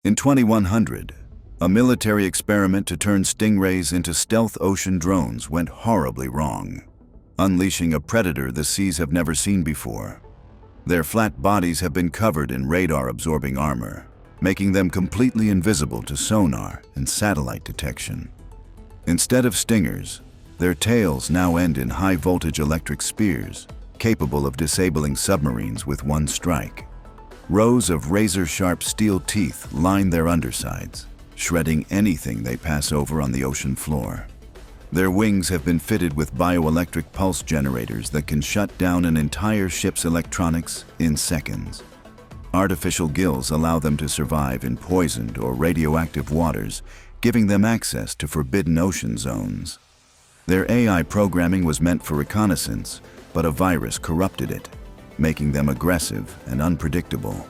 In 2100, a military experiment to turn Stingrays into stealth ocean drones went horribly wrong, unleashing a predator the seas have never seen before. Their flat bodies have been covered in radar-absorbing armor, making them completely invisible to sonar and satellite detection. Instead of stingers, their tails now end in high-voltage electric spears, capable of disabling submarines with one strike. Rows of razor-sharp steel teeth line their undersides, shredding anything they pass over on the ocean floor. Their wings have been fitted with bioelectric pulse generators that can shut down an entire ship's electronics in seconds. Artificial gills allow them to survive in poisoned or radioactive waters, giving them access to forbidden ocean zones. Their AI programming was meant for reconnaissance, but a virus corrupted it, making them aggressive and unpredictable.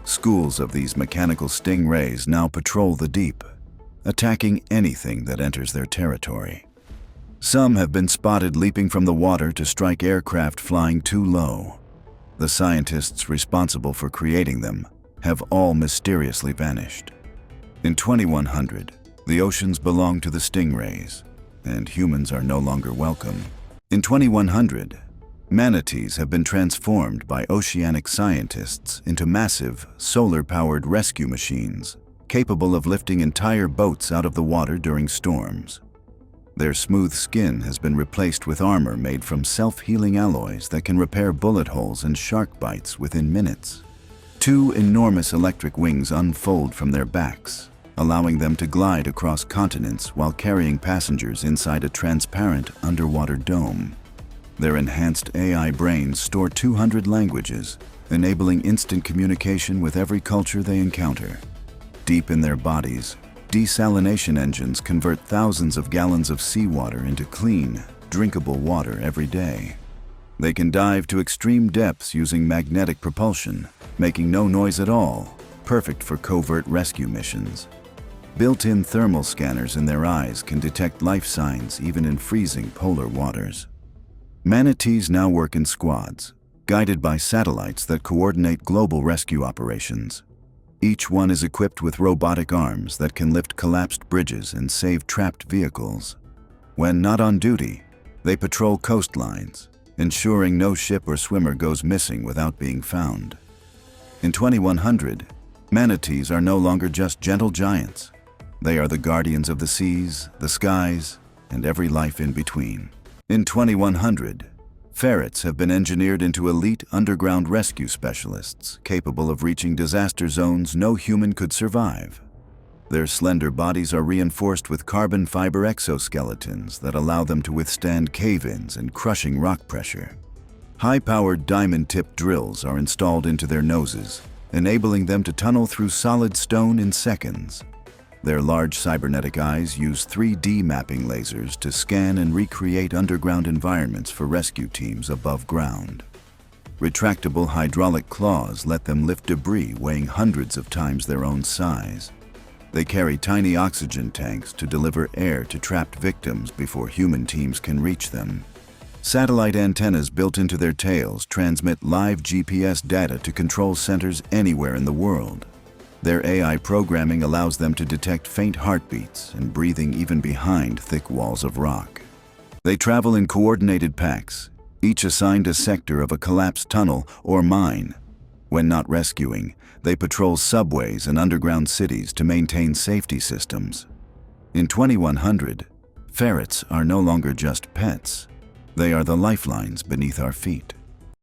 Schools of these mechanical stingrays now patrol the deep, attacking anything that enters their territory. Some have been spotted leaping from the water to strike aircraft flying too low. The scientists responsible for creating them have all mysteriously vanished. In 2100, the oceans belong to the stingrays, and humans are no longer welcome. In 2100, manatees have been transformed by oceanic scientists into massive, solar-powered rescue machines, capable of lifting entire boats out of the water during storms. Their smooth skin has been replaced with armor made from self-healing alloys that can repair bullet holes and shark bites within minutes. Two enormous electric wings unfold from their backs, allowing them to glide across continents while carrying passengers inside a transparent underwater dome. Their enhanced AI brains store 200 languages, enabling instant communication with every culture they encounter. Deep in their bodies, desalination engines convert thousands of gallons of seawater into clean, drinkable water every day. They can dive to extreme depths using magnetic propulsion, making no noise at all, perfect for covert rescue missions. Built-in thermal scanners in their eyes can detect life signs even in freezing polar waters. Manatees now work in squads, guided by satellites that coordinate global rescue operations. Each one is equipped with robotic arms that can lift collapsed bridges and save trapped vehicles. When not on duty, they patrol coastlines, ensuring no ship or swimmer goes missing without being found. In 2100, manatees are no longer just gentle giants. They are the guardians of the seas, the skies, and every life in between. In 2100, ferrets have been engineered into elite underground rescue specialists capable of reaching disaster zones no human could survive. Their slender bodies are reinforced with carbon fiber exoskeletons that allow them to withstand cave-ins and crushing rock pressure. High-powered diamond-tipped drills are installed into their noses, enabling them to tunnel through solid stone in seconds. Their large cybernetic eyes use 3D mapping lasers to scan and recreate underground environments for rescue teams above ground. Retractable hydraulic claws let them lift debris weighing hundreds of times their own size. They carry tiny oxygen tanks to deliver air to trapped victims before human teams can reach them. Satellite antennas built into their tails transmit live GPS data to control centers anywhere in the world. Their AI programming allows them to detect faint heartbeats and breathing even behind thick walls of rock. They travel in coordinated packs, each assigned a sector of a collapsed tunnel or mine. When not rescuing, they patrol subways and underground cities to maintain safety systems. In 2100, ferrets are no longer just pets. They are the lifelines beneath our feet.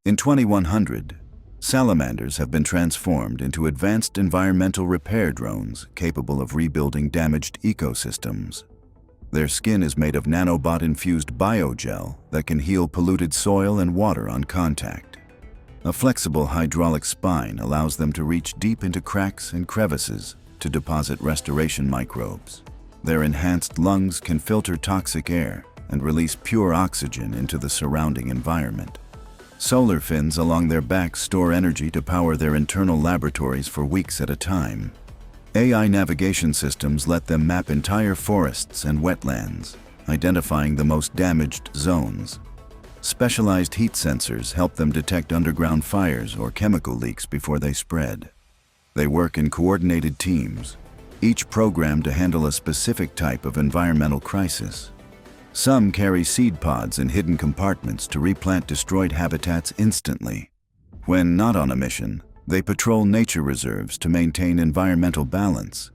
In 2100, salamanders have been transformed into advanced environmental repair drones capable of rebuilding damaged ecosystems. Their skin is made of nanobot-infused biogel that can heal polluted soil and water on contact. A flexible hydraulic spine allows them to reach deep into cracks and crevices to deposit restoration microbes. Their enhanced lungs can filter toxic air and release pure oxygen into the surrounding environment. Solar fins along their backs store energy to power their internal laboratories for weeks at a time. AI navigation systems let them map entire forests and wetlands, identifying the most damaged zones. Specialized heat sensors help them detect underground fires or chemical leaks before they spread. They work in coordinated teams, each programmed to handle a specific type of environmental crisis. Some carry seed pods in hidden compartments to replant destroyed habitats instantly. When not on a mission, they patrol nature reserves to maintain environmental balance.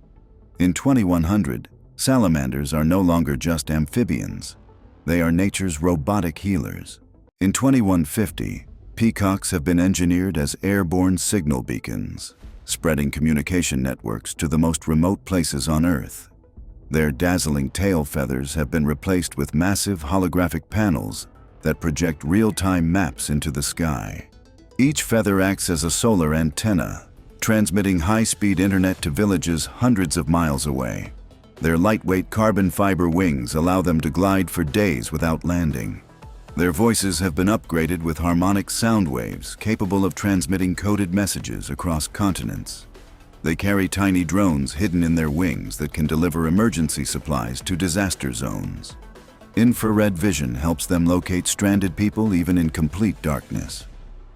In 2100, salamanders are no longer just amphibians. They are nature's robotic healers. In 2150, peacocks have been engineered as airborne signal beacons, spreading communication networks to the most remote places on Earth. Their dazzling tail feathers have been replaced with massive holographic panels that project real-time maps into the sky. Each feather acts as a solar antenna, transmitting high-speed internet to villages hundreds of miles away. Their lightweight carbon fiber wings allow them to glide for days without landing. Their voices have been upgraded with harmonic sound waves capable of transmitting coded messages across continents. They carry tiny drones hidden in their wings that can deliver emergency supplies to disaster zones. Infrared vision helps them locate stranded people even in complete darkness.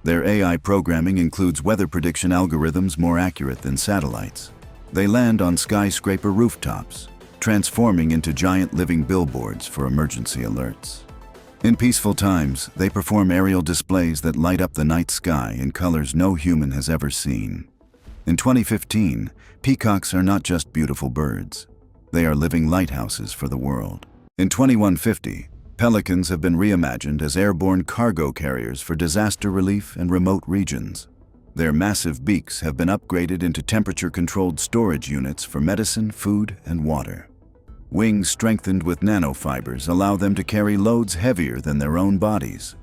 Their AI programming includes weather prediction algorithms more accurate than satellites. They land on skyscraper rooftops, transforming into giant living billboards for emergency alerts. In peaceful times, they perform aerial displays that light up the night sky in colors no human has ever seen. In 2015, peacocks are not just beautiful birds. They are living lighthouses for the world. In 2150, pelicans have been reimagined as airborne cargo carriers for disaster relief and remote regions. Their massive beaks have been upgraded into temperature-controlled storage units for medicine, food, and water. Wings strengthened with nanofibers allow them to carry loads heavier than their own bodies.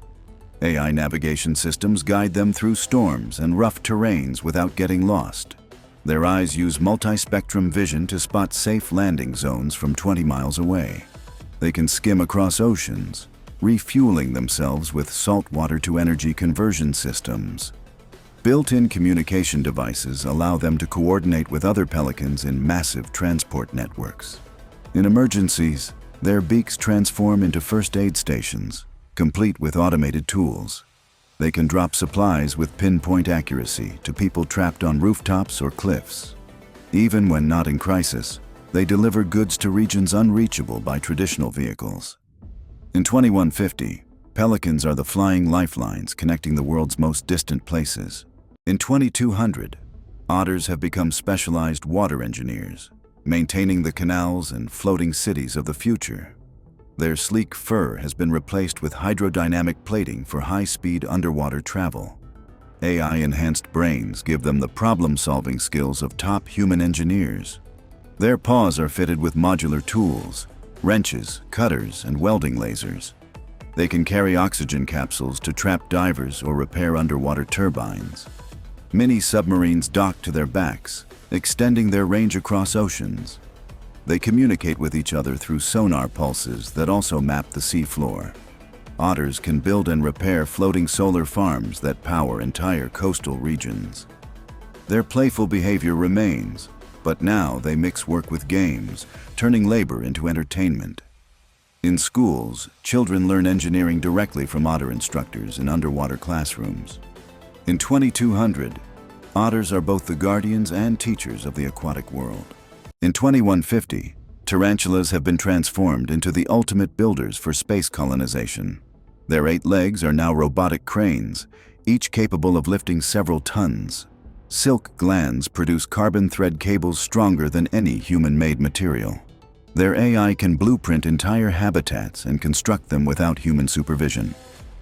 AI navigation systems guide them through storms and rough terrains without getting lost. Their eyes use multi-spectrum vision to spot safe landing zones from 20 miles away. They can skim across oceans, refueling themselves with saltwater to energy conversion systems. Built-in communication devices allow them to coordinate with other pelicans in massive transport networks. In emergencies, their beaks transform into first aid stations, complete with automated tools. They can drop supplies with pinpoint accuracy to people trapped on rooftops or cliffs. Even when not in crisis, they deliver goods to regions unreachable by traditional vehicles. In 2150, pelicans are the flying lifelines connecting the world's most distant places. In 2200, otters have become specialized water engineers, maintaining the canals and floating cities of the future. Their sleek fur has been replaced with hydrodynamic plating for high-speed underwater travel. AI-enhanced brains give them the problem-solving skills of top human engineers. Their paws are fitted with modular tools, wrenches, cutters, and welding lasers. They can carry oxygen capsules to trap divers or repair underwater turbines. Mini submarines dock to their backs, extending their range across oceans. They communicate with each other through sonar pulses that also map the seafloor. Otters can build and repair floating solar farms that power entire coastal regions. Their playful behavior remains, but now they mix work with games, turning labor into entertainment. In schools, children learn engineering directly from otter instructors in underwater classrooms. In 2200, otters are both the guardians and teachers of the aquatic world. In 2150, tarantulas have been transformed into the ultimate builders for space colonization. Their 8 legs are now robotic cranes, each capable of lifting several tons. Silk glands produce carbon thread cables stronger than any human-made material. Their AI can blueprint entire habitats and construct them without human supervision.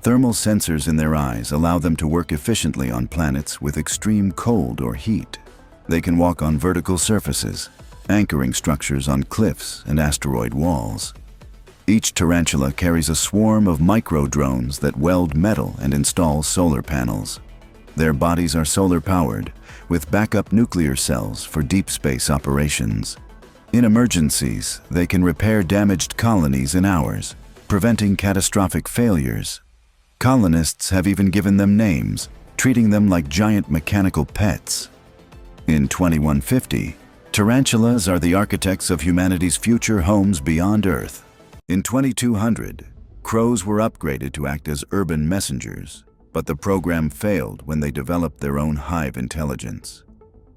Thermal sensors in their eyes allow them to work efficiently on planets with extreme cold or heat. They can walk on vertical surfaces, anchoring structures on cliffs and asteroid walls. Each tarantula carries a swarm of micro-drones that weld metal and install solar panels. Their bodies are solar-powered, with backup nuclear cells for deep space operations. In emergencies, they can repair damaged colonies in hours, preventing catastrophic failures. Colonists have even given them names, treating them like giant mechanical pets. In 2150, tarantulas are the architects of humanity's future homes beyond Earth. In 2200, crows were upgraded to act as urban messengers, but the program failed when they developed their own hive intelligence.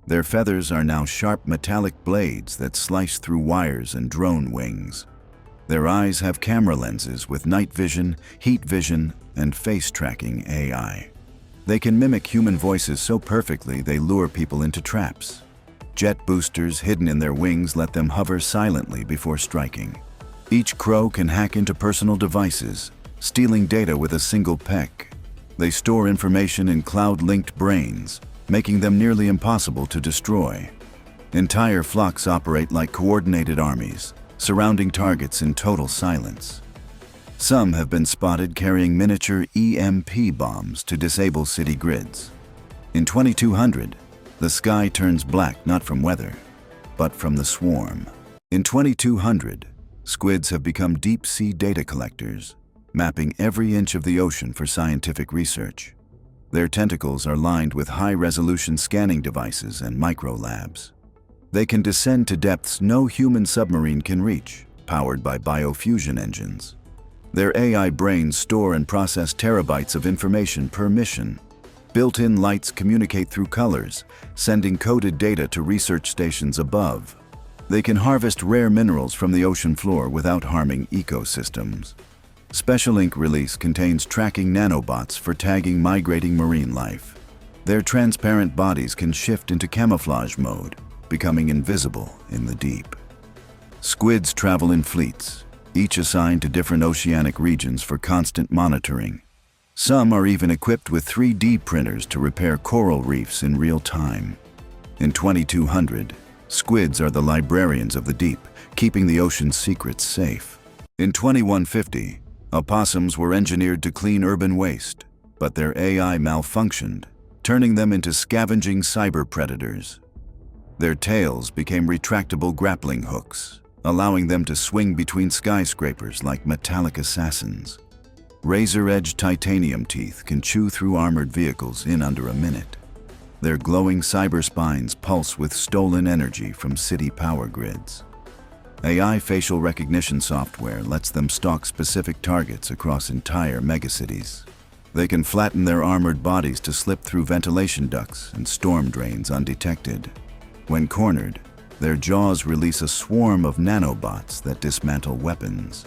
Their feathers are now sharp metallic blades that slice through wires and drone wings. Their eyes have camera lenses with night vision, heat vision, and face tracking AI. They can mimic human voices so perfectly they lure people into traps. Jet boosters hidden in their wings let them hover silently before striking. Each crow can hack into personal devices, stealing data with a single peck. They store information in cloud-linked brains, making them nearly impossible to destroy. Entire flocks operate like coordinated armies, surrounding targets in total silence. Some have been spotted carrying miniature EMP bombs to disable city grids. In 2200, the sky turns black not from weather, but from the swarm. In 2200, squids have become deep-sea data collectors, mapping every inch of the ocean for scientific research. Their tentacles are lined with high-resolution scanning devices and micro-labs. They can descend to depths no human submarine can reach, powered by biofusion engines. Their AI brains store and process terabytes of information per mission. Built-in lights communicate through colors, sending coded data to research stations above. They can harvest rare minerals from the ocean floor without harming ecosystems. Special Ink release contains tracking nanobots for tagging migrating marine life. Their transparent bodies can shift into camouflage mode, becoming invisible in the deep. Squids travel in fleets, each assigned to different oceanic regions for constant monitoring. Some are even equipped with 3D printers to repair coral reefs in real time. In 2200, squids are the librarians of the deep, keeping the ocean's secrets safe. In 2150, opossums were engineered to clean urban waste, but their AI malfunctioned, turning them into scavenging cyber predators. Their tails became retractable grappling hooks, allowing them to swing between skyscrapers like metallic assassins. Razor-edged titanium teeth can chew through armored vehicles in under a minute. Their glowing cyber spines pulse with stolen energy from city power grids. AI facial recognition software lets them stalk specific targets across entire megacities. They can flatten their armored bodies to slip through ventilation ducts and storm drains undetected. When cornered, their jaws release a swarm of nanobots that dismantle weapons.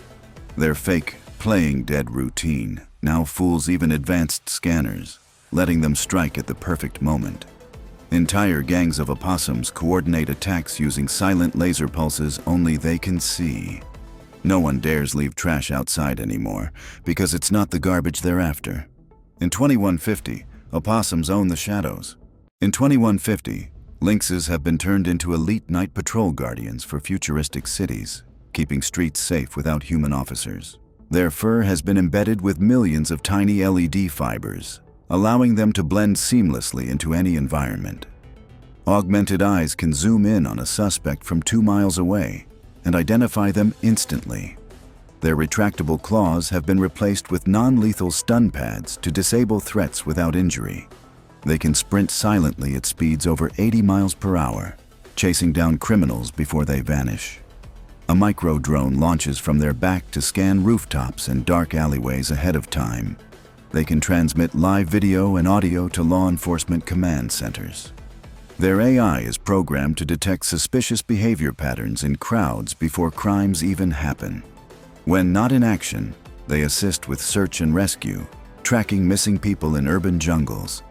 Their fake, playing dead routine now fools even advanced scanners, letting them strike at the perfect moment. Entire gangs of opossums coordinate attacks using silent laser pulses only they can see. No one dares leave trash outside anymore, because it's not the garbage they're after. In 2150, opossums own the shadows. In 2150, lynxes have been turned into elite night patrol guardians for futuristic cities, keeping streets safe without human officers. Their fur has been embedded with millions of tiny LED fibers, allowing them to blend seamlessly into any environment. Augmented eyes can zoom in on a suspect from 2 miles away and identify them instantly. Their retractable claws have been replaced with non-lethal stun pads to disable threats without injury. They can sprint silently at speeds over 80 miles per hour, chasing down criminals before they vanish. A micro-drone launches from their back to scan rooftops and dark alleyways ahead of time. They can transmit live video and audio to law enforcement command centers. Their AI is programmed to detect suspicious behavior patterns in crowds before crimes even happen. When not in action, they assist with search and rescue, tracking missing people in urban jungles.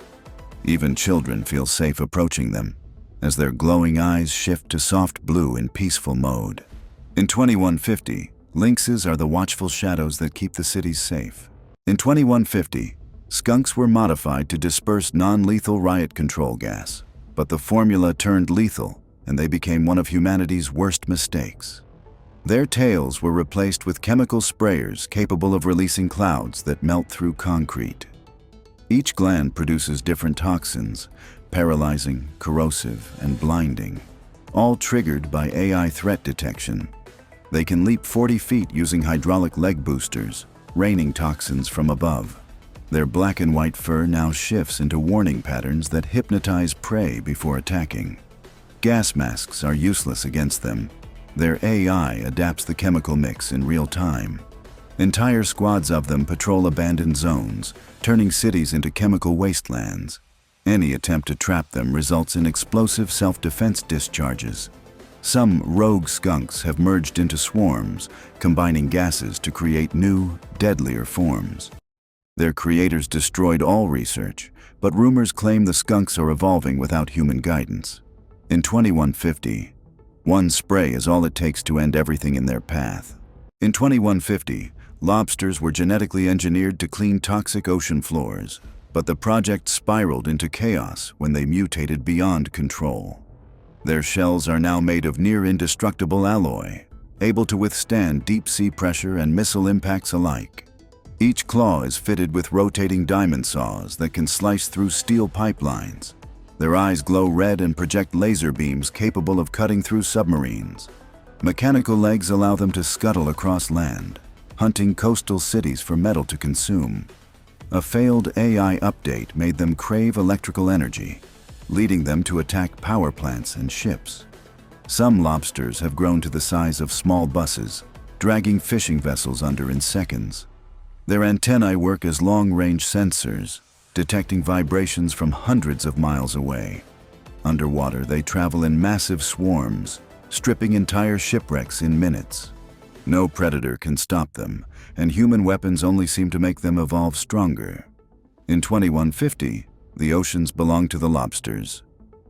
Even children feel safe approaching them, as their glowing eyes shift to soft blue in peaceful mode. In 2150, lynxes are the watchful shadows that keep the cities safe. In 2150, skunks were modified to disperse non-lethal riot control gas, but the formula turned lethal, and they became one of humanity's worst mistakes. Their tails were replaced with chemical sprayers capable of releasing clouds that melt through concrete. Each gland produces different toxins, paralyzing, corrosive, and blinding, all triggered by AI threat detection. They can leap 40 feet using hydraulic leg boosters, raining toxins from above. Their black and white fur now shifts into warning patterns that hypnotize prey before attacking. Gas masks are useless against them. Their AI adapts the chemical mix in real time. Entire squads of them patrol abandoned zones, turning cities into chemical wastelands. Any attempt to trap them results in explosive self-defense discharges. Some rogue skunks have merged into swarms, combining gases to create new, deadlier forms. Their creators destroyed all research, but rumors claim the skunks are evolving without human guidance. In 2150, one spray is all it takes to end everything in their path. In 2150, lobsters were genetically engineered to clean toxic ocean floors, but the project spiraled into chaos when they mutated beyond control. Their shells are now made of near-indestructible alloy, able to withstand deep-sea pressure and missile impacts alike. Each claw is fitted with rotating diamond saws that can slice through steel pipelines. Their eyes glow red and project laser beams capable of cutting through submarines. Mechanical legs allow them to scuttle across land, hunting coastal cities for metal to consume. A failed AI update made them crave electrical energy, leading them to attack power plants and ships. Some lobsters have grown to the size of small buses, dragging fishing vessels under in seconds. Their antennae work as long-range sensors, detecting vibrations from hundreds of miles away. Underwater, they travel in massive swarms, stripping entire shipwrecks in minutes. No predator can stop them, and human weapons only seem to make them evolve stronger. In 2150, the oceans belong to the lobsters,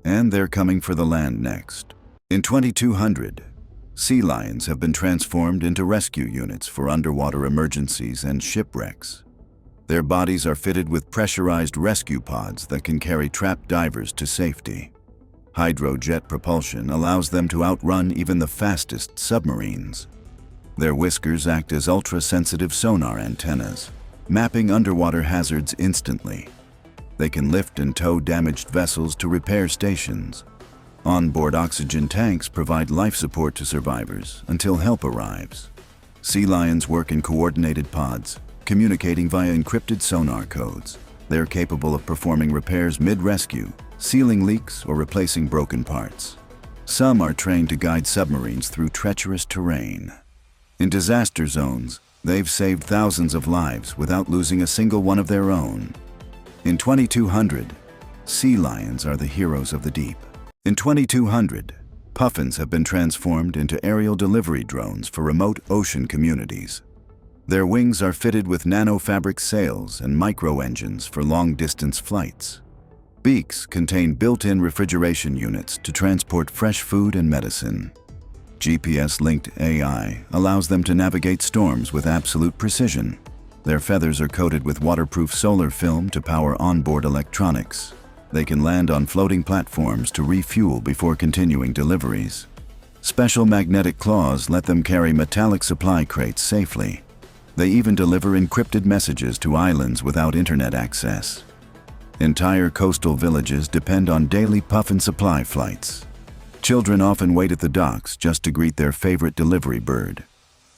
and they're coming for the land next. In 2200, sea lions have been transformed into rescue units for underwater emergencies and shipwrecks. Their bodies are fitted with pressurized rescue pods that can carry trapped divers to safety. Hydrojet propulsion allows them to outrun even the fastest submarines. Their whiskers act as ultra-sensitive sonar antennas, mapping underwater hazards instantly. They can lift and tow damaged vessels to repair stations. Onboard oxygen tanks provide life support to survivors until help arrives. Sea lions work in coordinated pods, communicating via encrypted sonar codes. They're capable of performing repairs mid-rescue, sealing leaks or replacing broken parts. Some are trained to guide submarines through treacherous terrain. In disaster zones, they've saved thousands of lives without losing a single one of their own. In 2200, sea lions are the heroes of the deep. In 2200, puffins have been transformed into aerial delivery drones for remote ocean communities. Their wings are fitted with nanofabric sails and micro-engines for long-distance flights. Beaks contain built-in refrigeration units to transport fresh food and medicine. GPS-linked AI allows them to navigate storms with absolute precision. Their feathers are coated with waterproof solar film to power onboard electronics. They can land on floating platforms to refuel before continuing deliveries. Special magnetic claws let them carry metallic supply crates safely. They even deliver encrypted messages to islands without internet access. Entire coastal villages depend on daily puffin supply flights. Children often wait at the docks just to greet their favorite delivery bird.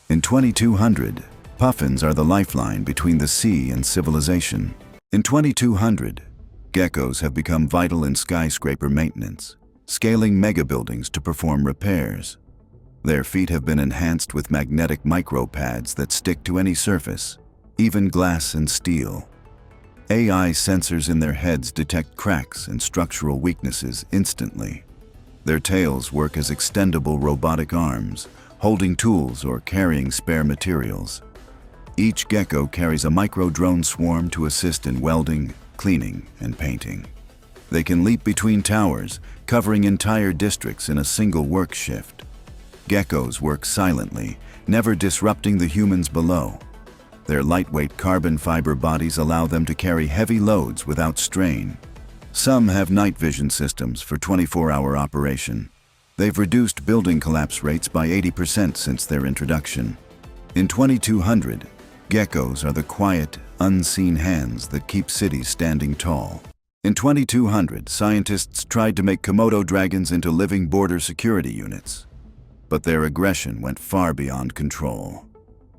In 2200, puffins are the lifeline between the sea and civilization. In 2200, geckos have become vital in skyscraper maintenance, scaling megabuildings to perform repairs. Their feet have been enhanced with magnetic micropads that stick to any surface, even glass and steel. AI sensors in their heads detect cracks and structural weaknesses instantly. Their tails work as extendable robotic arms, holding tools or carrying spare materials. Each gecko carries a micro-drone swarm to assist in welding, cleaning, and painting. They can leap between towers, covering entire districts in a single work shift. Geckos work silently, never disrupting the humans below. Their lightweight carbon fiber bodies allow them to carry heavy loads without strain. Some have night vision systems for 24-hour operation. They've reduced building collapse rates by 80% since their introduction. In 2200, geckos are the quiet, unseen hands that keep cities standing tall. In 2200, scientists tried to make Komodo dragons into living border security units. But their aggression went far beyond control.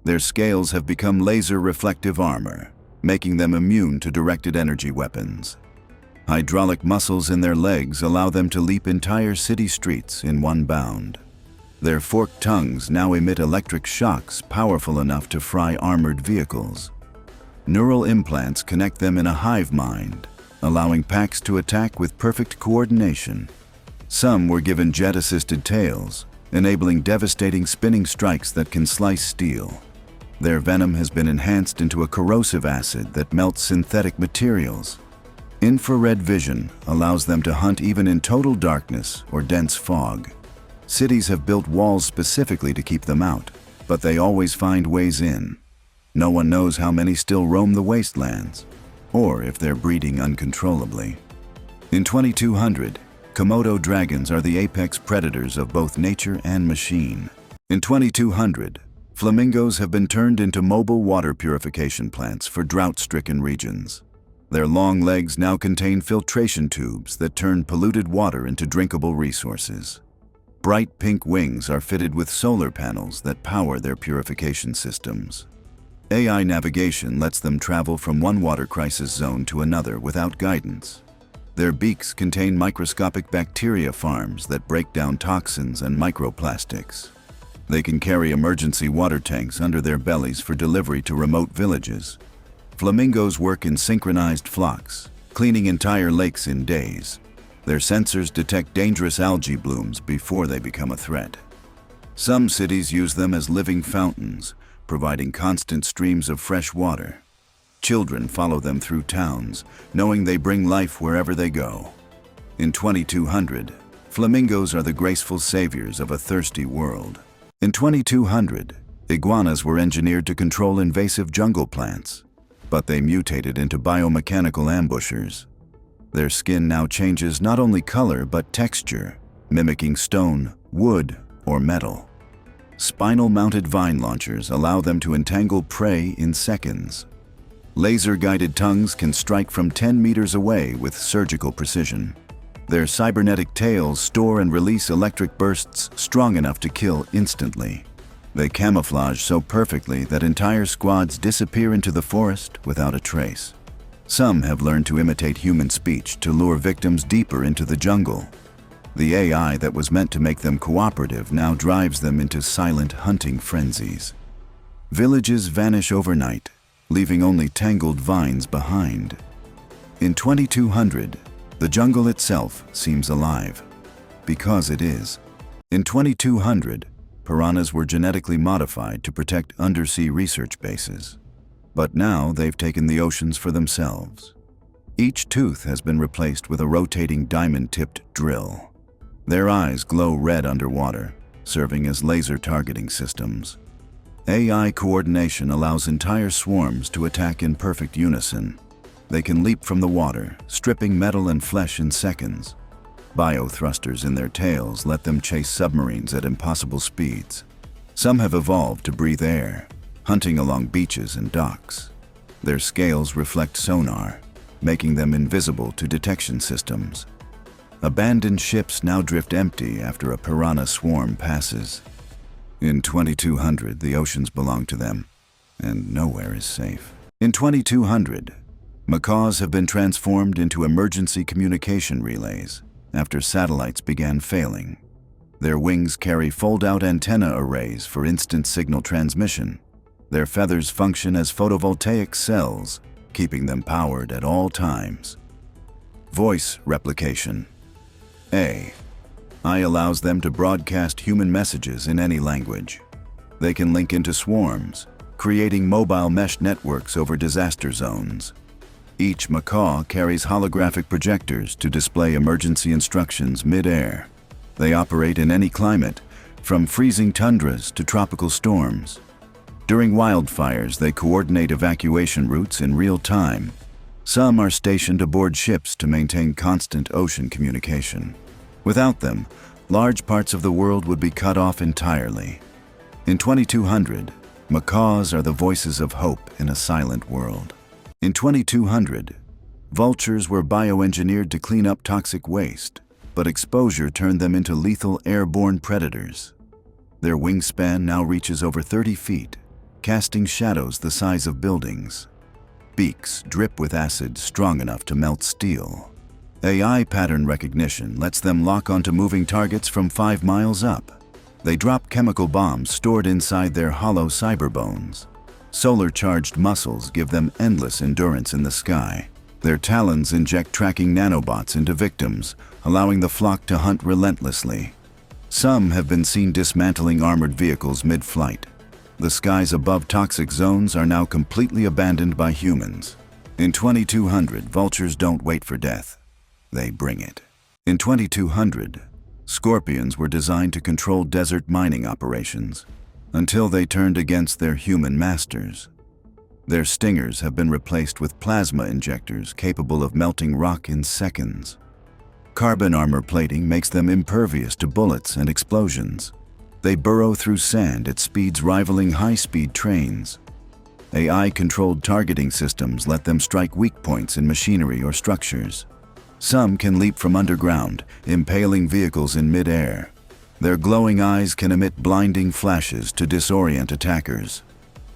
Their scales have become laser-reflective armor, making them immune to directed energy weapons. Hydraulic muscles in their legs allow them to leap entire city streets in one bound. Their forked tongues now emit electric shocks powerful enough to fry armored vehicles. Neural implants connect them in a hive mind, allowing packs to attack with perfect coordination. Some were given jet-assisted tails, enabling devastating spinning strikes that can slice steel. Their venom has been enhanced into a corrosive acid that melts synthetic materials. Infrared vision allows them to hunt even in total darkness or dense fog. Cities have built walls specifically to keep them out, but they always find ways in. No one knows how many still roam the wastelands, or if they're breeding uncontrollably. In 2200, Komodo dragons are the apex predators of both nature and machine. In 2200, flamingos have been turned into mobile water purification plants for drought-stricken regions. Their long legs now contain filtration tubes that turn polluted water into drinkable resources. Bright pink wings are fitted with solar panels that power their purification systems. AI navigation lets them travel from one water crisis zone to another without guidance. Their beaks contain microscopic bacteria farms that break down toxins and microplastics. They can carry emergency water tanks under their bellies for delivery to remote villages. Flamingos work in synchronized flocks, cleaning entire lakes in days. Their sensors detect dangerous algae blooms before they become a threat. Some cities use them as living fountains, providing constant streams of fresh water. Children follow them through towns, knowing they bring life wherever they go. In 2200, flamingos are the graceful saviors of a thirsty world. In 2200, iguanas were engineered to control invasive jungle plants, but they mutated into biomechanical ambushers. Their skin now changes not only color but texture, mimicking stone, wood, or metal. Spinal-mounted vine launchers allow them to entangle prey in seconds. Laser-guided tongues can strike from 10 meters away with surgical precision. Their cybernetic tails store and release electric bursts strong enough to kill instantly. They camouflage so perfectly that entire squads disappear into the forest without a trace. Some have learned to imitate human speech to lure victims deeper into the jungle. The AI that was meant to make them cooperative now drives them into silent hunting frenzies. Villages vanish overnight, leaving only tangled vines behind. In 2200, the jungle itself seems alive. Because it is. In 2200, piranhas were genetically modified to protect undersea research bases. But now they've taken the oceans for themselves. Each tooth has been replaced with a rotating diamond-tipped drill. Their eyes glow red underwater, serving as laser targeting systems. AI coordination allows entire swarms to attack in perfect unison. They can leap from the water, stripping metal and flesh in seconds. Biothrusters in their tails let them chase submarines at impossible speeds. Some have evolved to breathe air, hunting along beaches and docks. Their scales reflect sonar, making them invisible to detection systems. Abandoned ships now drift empty after a piranha swarm passes. In 2200, the oceans belong to them, and nowhere is safe. In 2200, macaws have been transformed into emergency communication relays after satellites began failing. Their wings carry fold-out antenna arrays for instant signal transmission. Their feathers function as photovoltaic cells, keeping them powered at all times. Voice replication. AI allows them to broadcast human messages in any language. They can link into swarms, creating mobile mesh networks over disaster zones. Each macaw carries holographic projectors to display emergency instructions mid-air. They operate in any climate, from freezing tundras to tropical storms. During wildfires, they coordinate evacuation routes in real time. Some are stationed aboard ships to maintain constant ocean communication. Without them, large parts of the world would be cut off entirely. In 2200, macaws are the voices of hope in a silent world. In 2200, vultures were bioengineered to clean up toxic waste, but exposure turned them into lethal airborne predators. Their wingspan now reaches over 30 feet, casting shadows the size of buildings. Beaks drip with acid strong enough to melt steel. AI pattern recognition lets them lock onto moving targets from 5 miles up. They drop chemical bombs stored inside their hollow cyberbones. Solar-charged muscles give them endless endurance in the sky. Their talons inject tracking nanobots into victims, allowing the flock to hunt relentlessly. Some have been seen dismantling armored vehicles mid-flight. The skies above toxic zones are now completely abandoned by humans. In 2200, vultures don't wait for death. They bring it. In 2200, scorpions were designed to control desert mining operations until they turned against their human masters. Their stingers have been replaced with plasma injectors capable of melting rock in seconds. Carbon armor plating makes them impervious to bullets and explosions. They burrow through sand at speeds rivaling high-speed trains. AI-controlled targeting systems let them strike weak points in machinery or structures. Some can leap from underground, impaling vehicles in mid-air. Their glowing eyes can emit blinding flashes to disorient attackers.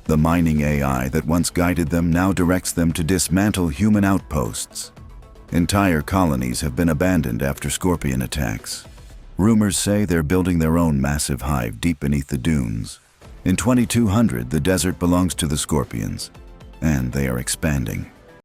The mining AI that once guided them now directs them to dismantle human outposts. Entire colonies have been abandoned after scorpion attacks. Rumors say they're building their own massive hive deep beneath the dunes. In 2200, the desert belongs to the scorpions, and they are expanding.